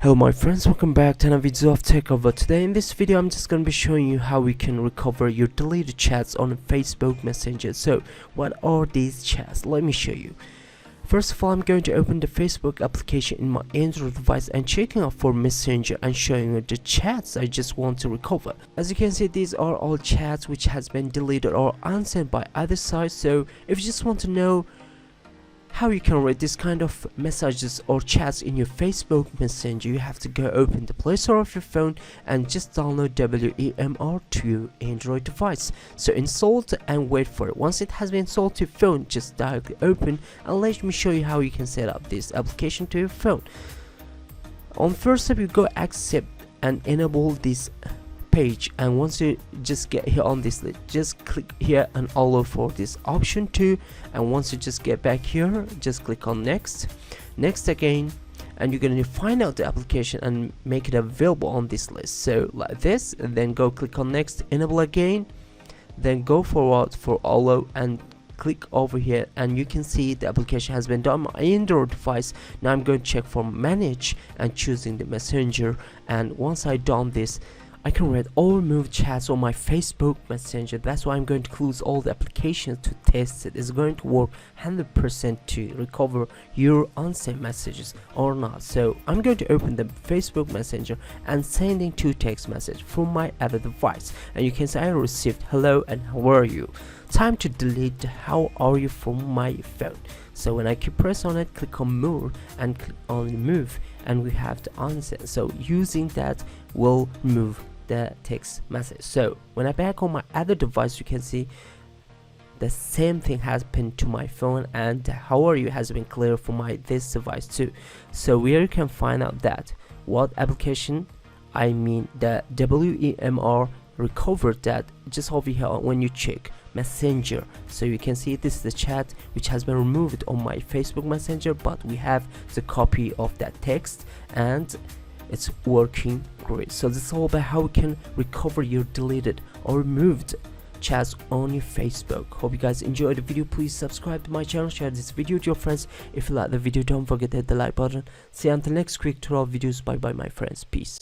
Hello my friends, welcome back to another video of TechOver. Today in this video I'm just going to be showing you how we can recover your deleted chats on Facebook Messenger. So what are these chats? Let me show you. First of all, I'm going to open the Facebook application in my Android device and checking out for Messenger and showing you the chats I just want to recover. As you can see, these are all chats which has been deleted or unsent by either side. So if you just want to know how you can read this kind of messages or chats in your Facebook Messenger, you have to go open the Play Store of your phone and just download WEMR to your Android device. So install it and wait for it. Once it has been installed to your phone, just directly open and let me show you how you can set up this application to your phone. On first step, you go accept and enable this page, and once you just get here on this list, just click here and allow for this option too, and once you just get back here, just click on next again, and you're going to find out the application and make it available on this list. So like this, and then go click on next, enable again, then go forward for allow and click over here, and you can see the application has been done on my Android device. Now I'm going to check for manage and choosing the Messenger, and once I done this, I can read all removed chats on my Facebook Messenger. That's why I'm going to close all the applications to test it. It's going to work 100% to recover your unsent messages or not. So I'm going to open the Facebook Messenger and sending two text messages from my other device. And you can say I received hello and how are you. Time to delete the how are you from my phone. So when I keep press on it, click on more and click on remove, and we have the unsent. So using that will remove the text message. So when I back on my other device, you can see the same thing happened to my phone, and how are you has been clear for my this device too. So where you can find out that what application, I mean the WEMR recovered that, just over here when you check Messenger. So you can see this is the chat which has been removed on my Facebook Messenger, but we have the copy of that text and it's working great. So this is all about how we can recover your deleted or removed chats on your Facebook. Hope you guys enjoyed the video. Please subscribe to my channel, share this video to your friends. If you like the video, don't forget to hit the like button. See you until next quick tutorial videos. Bye bye my friends, peace.